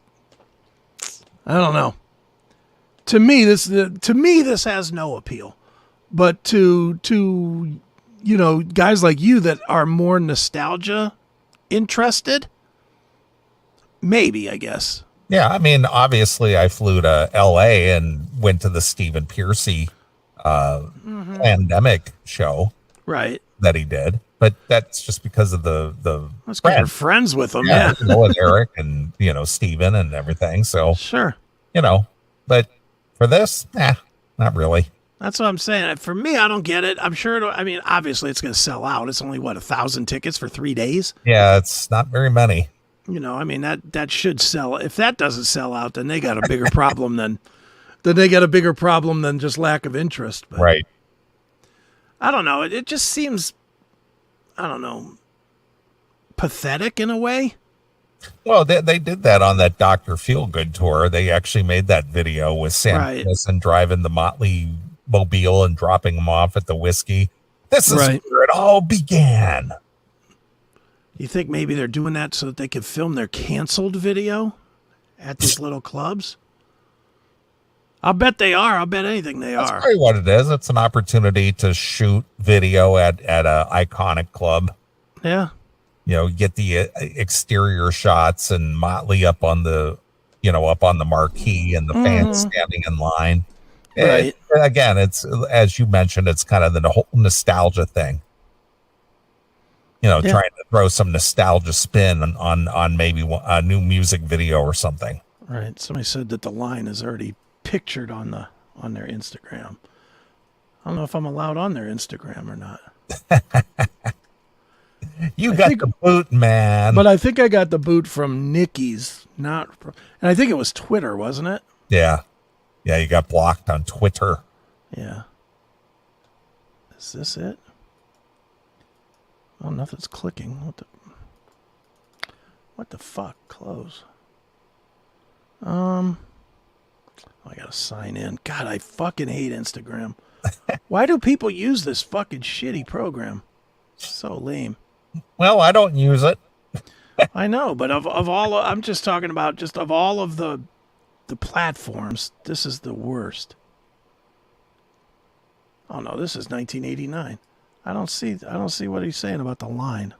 know. To me, this has no appeal. But to you know, guys like you that are more nostalgia interested, maybe, I guess. Yeah, I mean, obviously I flew to LA and went to the Stephen Piercy pandemic show. Right. That he did. But that's just because of the That's because you're friends with them, yeah. You know, and Eric and, you know, Steven and everything. So sure. You know, but for this, not really. That's what I'm saying. For me, I don't get it. I'm sure I mean, obviously it's going to sell out. It's only 1,000 tickets for 3 days. Yeah, it's not very many. You know, I mean, that should sell. If that doesn't sell out, then they got a bigger problem than just lack of interest. But right. I don't know. It just seems, I don't know, pathetic in a way. Well, they did that on that Dr. Feelgood tour. They actually made that video with Sam Kinison driving the Motley Mobile and dropping them off at the Whiskey. This is where it all began. You think maybe they're doing that so that they could film their canceled video at these little clubs? I'll bet they are. I'll bet anything they are. That's probably what it is. It's an opportunity to shoot video at a iconic club. Yeah. You know, get the exterior shots and Motley up on the marquee and the fans standing in line. Right. Again, it's, as you mentioned, it's kind of the whole nostalgia thing. You know, trying to throw some nostalgia spin on maybe a new music video or something. Right. Somebody said that the line is already pictured on their Instagram. I don't know if I'm allowed on their Instagram or not. You got the boot, man. But I think I got the boot from Nikki's, and I think it was Twitter, wasn't it? Yeah. Yeah, you got blocked on Twitter. Yeah. Is this it? Oh, nothing's clicking. What the fuck? Close. I gotta sign in. God, I fucking hate Instagram. Why do people use this fucking shitty program? So lame. Well, I don't use it. I know, but of all, I'm just talking about just of all of the platforms, this is the worst. Oh no, this is 1989. I don't see what he's saying about the line.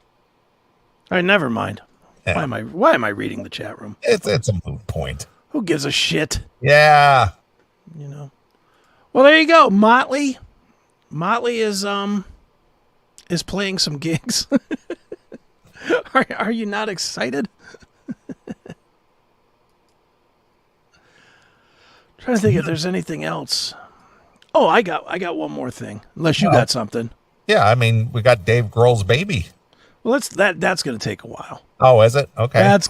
All right, never mind. Yeah. Why am I reading the chat room? It's a moot point. Who gives a shit? Yeah. You know. Well, there you go. Motley is playing some gigs. Are you not excited? Trying to think if there's anything else. Oh, I got one more thing. Unless you got something. Yeah, I mean, we got Dave Grohl's Baby. Well, that's going to take a while. Oh, is it? Okay. That's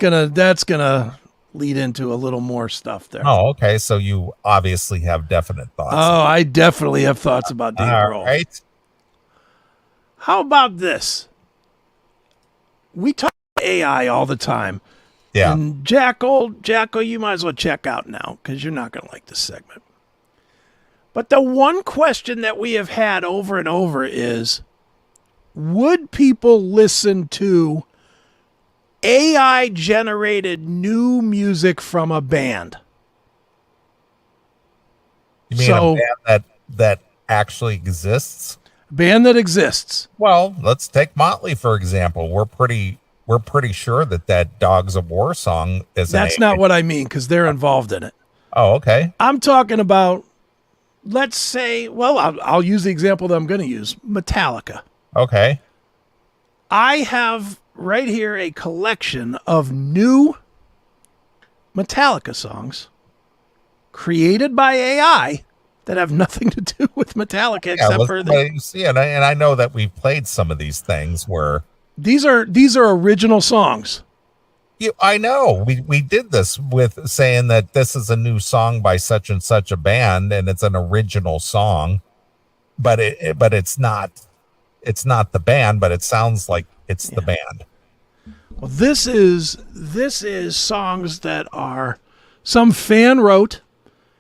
gonna lead into a little more stuff there. Oh, okay. So you obviously have definite thoughts. Oh, I definitely have thoughts about Dave Grohl. Right. How about this? We talk about AI all the time. Yeah. And Jackal, you might as well check out now because you're not going to like this segment. But the one question that we have had over and over is, would people listen to AI-generated new music from a band? You mean a band that actually exists? A band that exists. Well, let's take Motley, for example. We're pretty sure that Dogs of War song is. That's not what I mean, because they're involved in it. Oh, okay. I'm talking about, let's say, well, I'll use the example that I'm going to use, Metallica. Okay. I have right here a collection of new Metallica songs created by AI that have nothing to do with Metallica except for and I know that we've played some of these things where these are original songs. I know we did this with saying that this is a new song by such and such a band and it's an original song, but it's not the band, but it sounds like it's the band. Well, this is songs that are some fan wrote,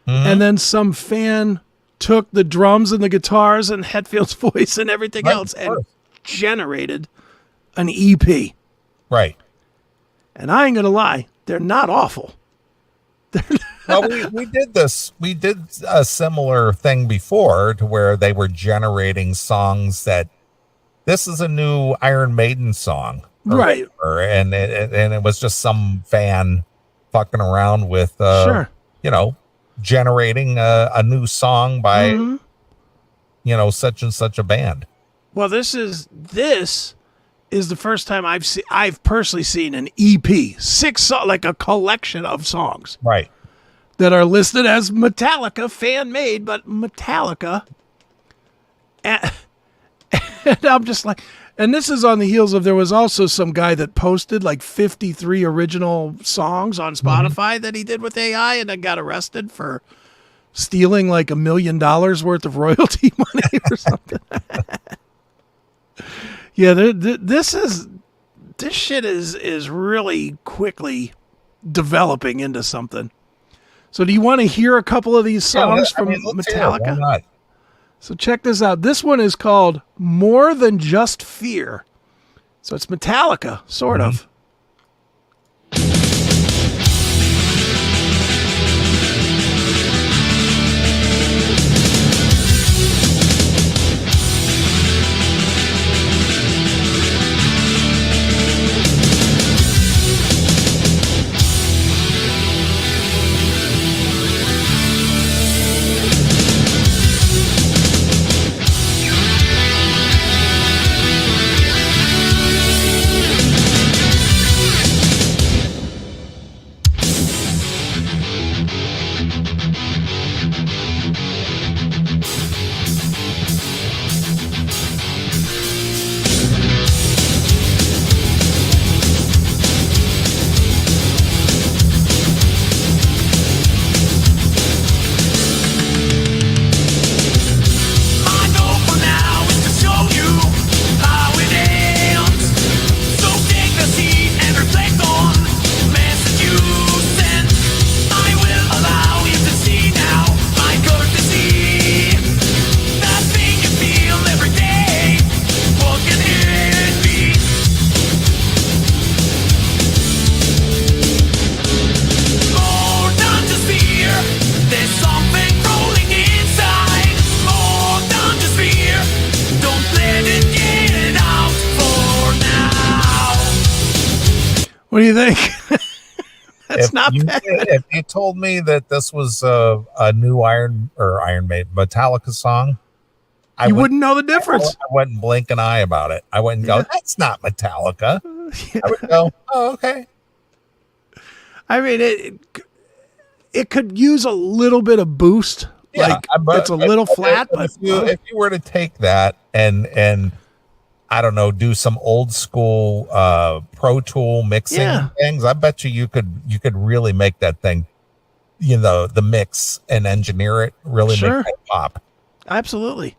and then some fan took the drums and the guitars and Hetfield's voice and everything else and generated an EP. Right. And I ain't gonna lie, they're not awful. Well, we did this. We did a similar thing before to where they were generating songs that this is a new Iron Maiden song. Right. And it was just some fan fucking around with, generating a new song by, such and such a band. Well, this is the first time I've personally seen an EP, 6 like a collection of songs. Right. That are listed as Metallica fan made, but Metallica. And I'm just like, and this is on the heels of, there was also some guy that posted like 53 original songs on Spotify that he did with AI and then got arrested for stealing like $1 million worth of royalty money or something. Yeah, this shit is really quickly developing into something. So do you want to hear a couple of these songs from Metallica? Why not? So check this out. This one is called More Than Just Fear. So it's Metallica, sort of. What do you think? That's not bad. If you told me that this was a new Iron Maiden Metallica song, you wouldn't know the difference. I wouldn't blink an eye about it. I wouldn't go, that's not Metallica. Yeah. I would go, oh, okay. I mean, it could use a little bit of boost. Yeah, like it's a little flat. But if you were to take that and I don't know, do some old school Pro Tool mixing things, I bet you could really make that thing, the mix and engineer it, really make it pop. Absolutely.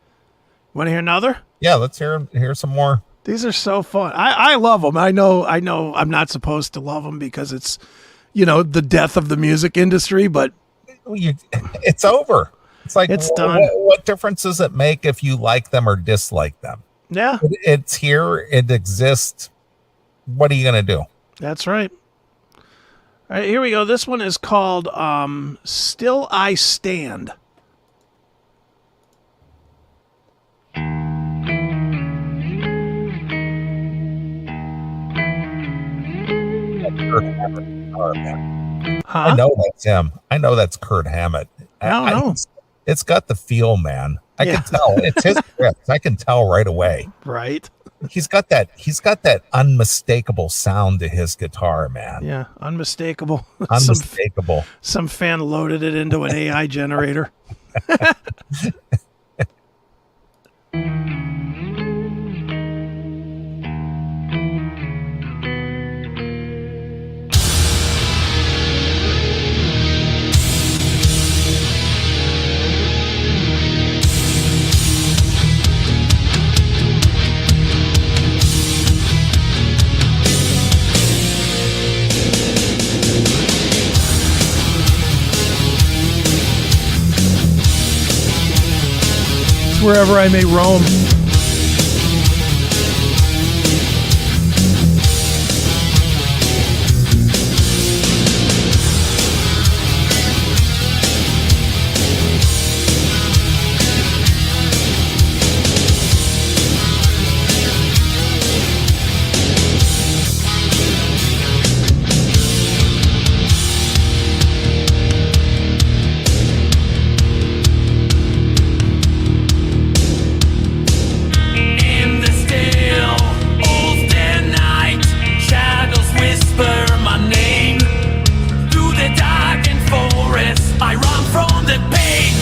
Want to hear another? Yeah, let's hear some more. These are so fun. I love them. I know I'm not supposed to love them because it's, the death of the music industry, but It's over. It's like, It's done. What difference does it make if you like them or dislike them? yeah, It's here. It exists. What are you going to do? that's right. All right, here we go. This one is called Still I Stand. Kurt Hammett guitar, man. Huh? I know that's him. I know that's Kurt Hammett. I don't know. It's got the feel, man. I Yeah. can tell. It's his riffs. I can tell right away. Right? He's got that unmistakable sound to his guitar, man. Yeah, unmistakable. Unmistakable. Some fan loaded it into an AI generator. Wherever I may roam. In the still, Onstage night, shadows whisper my name. Through the darkened forest, I run from the pain.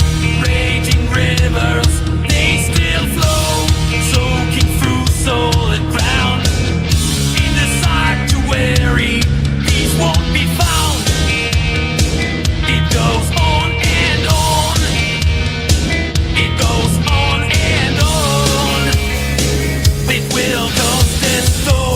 Raging rivers, they still flow, soaking through solid ground. In the sanctuary, peace won't be found. It goes on and on. It goes on and on. It will cause the storm.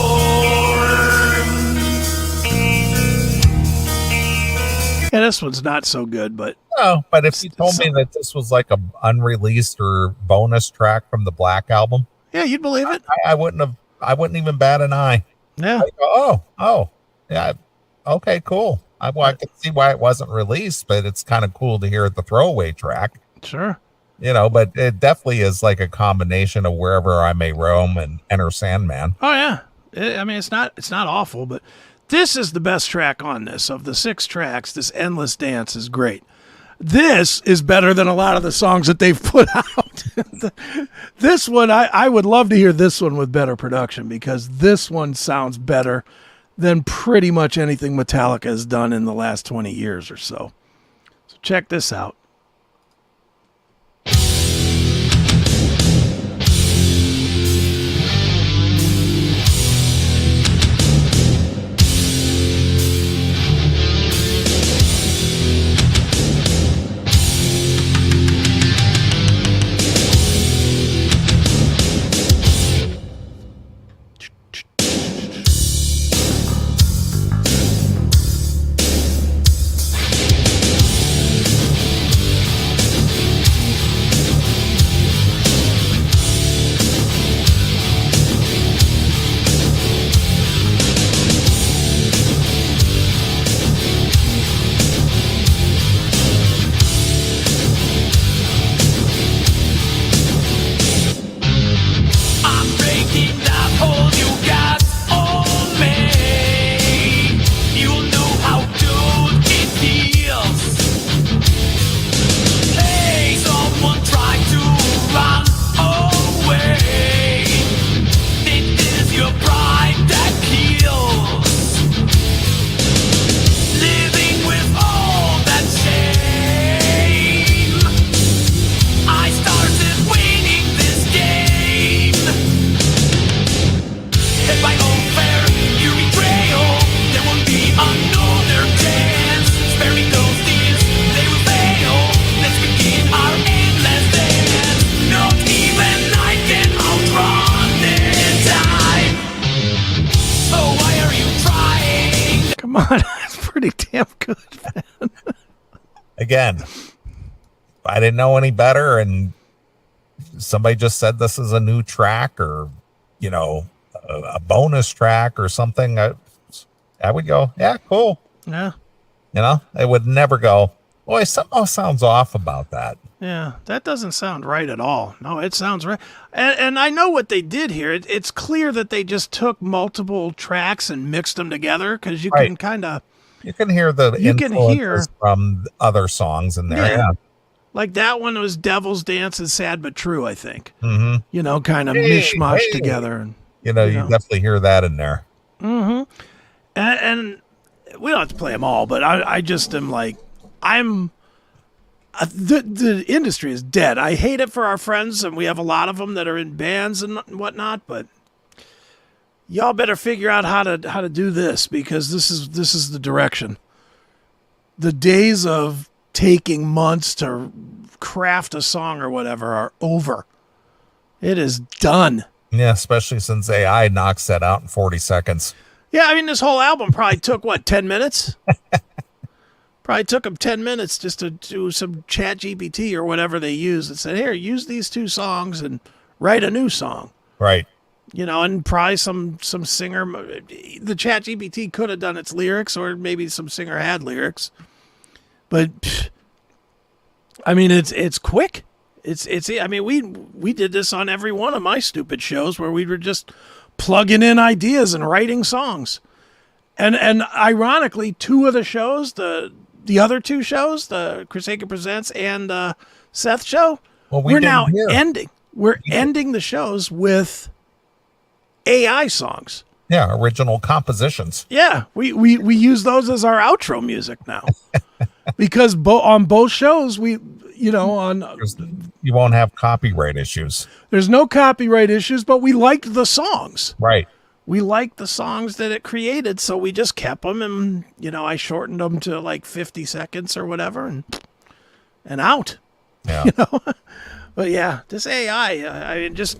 Yeah, this one's not so good, but No, but if you told me that this was like a unreleased or bonus track from the Black album, yeah, you'd believe it. I wouldn't even bat an eye. Yeah. Like, yeah, okay, cool. I can see why it wasn't released, but it's kind of cool to hear the throwaway track, Sure. but it definitely is like a combination of Wherever I May Roam and Enter Sandman. Oh yeah. I mean, it's not awful, but this is the best track on this. Of the 6 tracks, this Endless Dance is great. This is better than a lot of the songs that they've put out. This one, I would love to hear this one with better production, because this one sounds better than pretty much anything Metallica has done in the last 20 years or so. So check this out. Come on, it's pretty damn good, man. Again, I didn't know any better, and somebody just said this is a new track or, a bonus track or something. I would go, yeah, cool. Yeah. It would never go, boy, something sounds off about that. Yeah, that doesn't sound right at all. No, it sounds right. And I know what they did here. It's clear that they just took multiple tracks and mixed them together because you can kind of... You can hear the influences from other songs in there. Yeah. Like that one was Devil's Dance and Sad But True, I think. Mm-hmm. Kind of mishmash together. And, you definitely hear that in there. Mm-hmm. And we don't have to play them all, but I just am like, the industry is dead. I hate it for our friends, and we have a lot of them that are in bands and whatnot, but y'all better figure out how to do this, because this is the direction. The days of taking months to craft a song or whatever are over. It is done. Yeah, especially since AI knocks that out in 40 seconds. Yeah, I mean, this whole album probably took, 10 minutes? Probably took them 10 minutes just to do some chat GPT or whatever they use and said, here, use these 2 songs and write a new song. Right. And probably some singer. The chat GPT could have done its lyrics, or maybe some singer had lyrics. But, I mean, it's quick. I mean, we did this on every one of my stupid shows where we were just plugging in ideas and writing songs. And ironically, 2 of the shows, the other 2 shows, the Chris Akin Presents and Seth show, we're now ending. We're ending the shows with AI songs. Yeah, original compositions. Yeah, we use those as our outro music now. Because on both shows, you won't have copyright issues. There's no copyright issues, but we liked the songs. Right. We liked the songs that it created, so we just kept them, and I shortened them to like 50 seconds or whatever, and out. Yeah. But yeah, this AI, I mean, just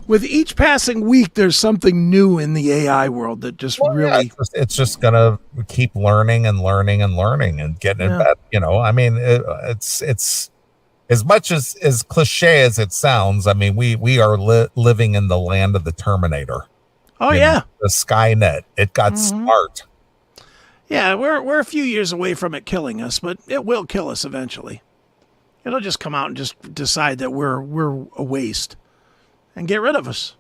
with each passing week, there's something new in the AI world that just really... Yeah, it's just going to keep learning and learning and learning and getting it better. I mean, it's as much as cliche as it sounds, I mean, we are living in the land of the Terminator. Oh, yeah. The Skynet. It got smart. Yeah, we're a few years away from it killing us, but it will kill us eventually. It'll just come out and just decide that we're a waste and get rid of us.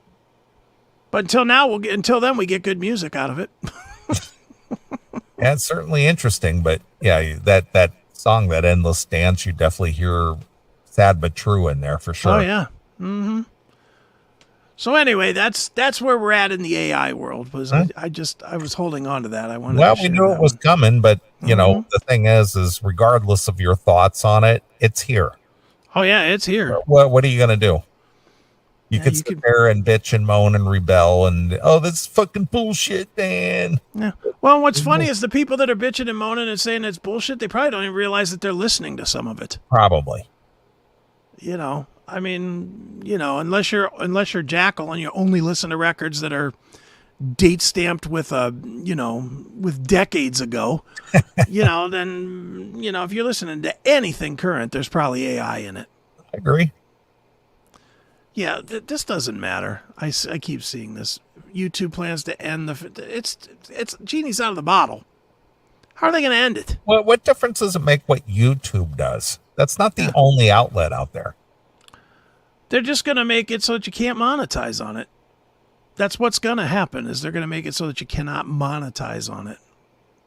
But until then, we get good music out of it. Yeah, it's certainly interesting, but yeah, that song, that Endless Dance, you definitely hear Sad But True in there for sure. Oh, yeah. Mm-hmm. So anyway, that's where we're at in the AI world. Was I was holding on to that. I wanted. Well, we knew it was coming, but the thing is regardless of your thoughts on it, it's here. Oh yeah, it's here. What are you gonna do? You could sit there and bitch and moan and rebel and this is fucking bullshit, Dan. Yeah. Well, what's funny is the people that are bitching and moaning and saying it's bullshit, they probably don't even realize that they're listening to some of it. Probably. I mean, unless you're Jackal and you only listen to records that are date stamped with with decades ago, then if you're listening to anything current, there's probably AI in it. I agree. Yeah, this doesn't matter. I keep seeing this. YouTube plans to end it's genie's out of the bottle. How are they going to end it? Well, what difference does it make what YouTube does? That's not the only outlet out there. They're just going to make it so that you can't monetize on it. That's what's going to happen, is they're going to make it so that you cannot monetize on it.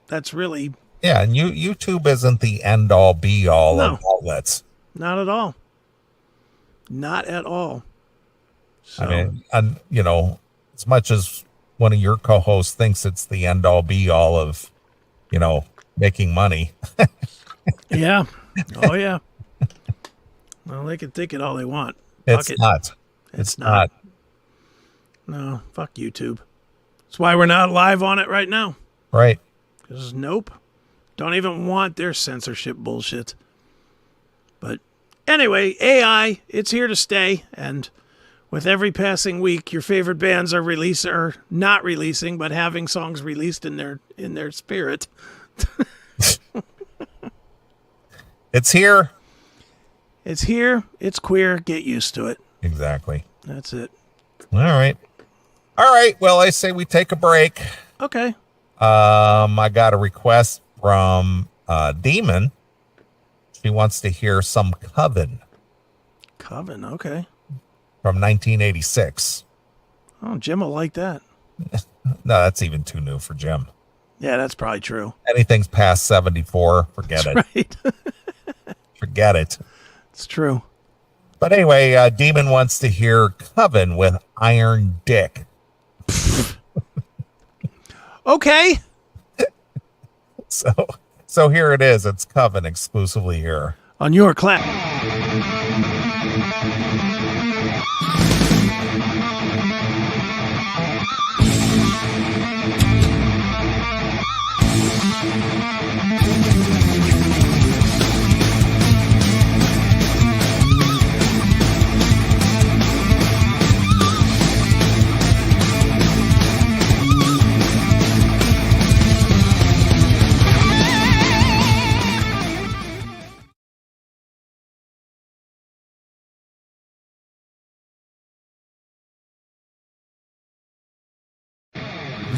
That's really... Yeah, and YouTube isn't the end-all, be-all of outlets. Not at all. Not at all. So. I mean, and, as much as one of your co-hosts thinks it's the end-all, be-all of, making money. Yeah. Oh, yeah. Well, they can think it all they want. It's not. It's not. No, fuck YouTube. That's why we're not live on it right now. Right. Because nope. Don't even want their censorship bullshit. But anyway, AI, it's here to stay. And With every passing week, your favorite bands are not releasing, but having songs released in their spirit. It's here. It's here. It's queer. Get used to it. Exactly. That's it. All right. Well, I say we take a break. Okay. I got a request from Demon. She wants to hear some Coven. Coven. Okay. From 1986. Oh, Jim will like that. No, that's even too new for Jim. Yeah, that's probably true. Anything's past 74, forget it. Right. Forget it. It's true. But anyway, Demon wants to hear Coven with Iron Dick. Okay. So here it is. It's Coven exclusively here. On your clap.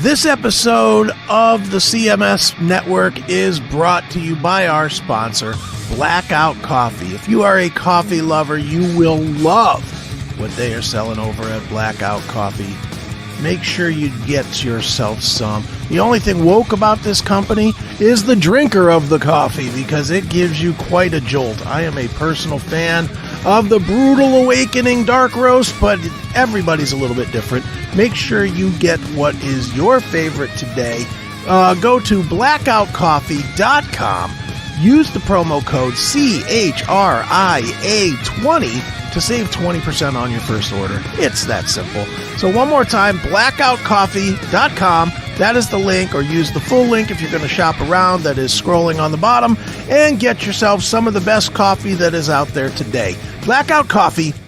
This episode of the CMS Network is brought to you by our sponsor, Blackout Coffee. If you are a coffee lover, you will love what they are selling over at Blackout Coffee. Make sure you get yourself some. The only thing woke about this company is the drinker of the coffee, because it gives you quite a jolt. I am a personal fan of the Brutal Awakening Dark Roast, but everybody's a little bit different. Make sure you get what is your favorite today. Go to blackoutcoffee.com. Use the promo code CHRIA20 to save 20% on your first order. It's that simple. So one more time, blackoutcoffee.com. That is the link, or use the full link if you're going to shop around. That is scrolling on the bottom, and get yourself some of the best coffee that is out there today. Blackout Coffee.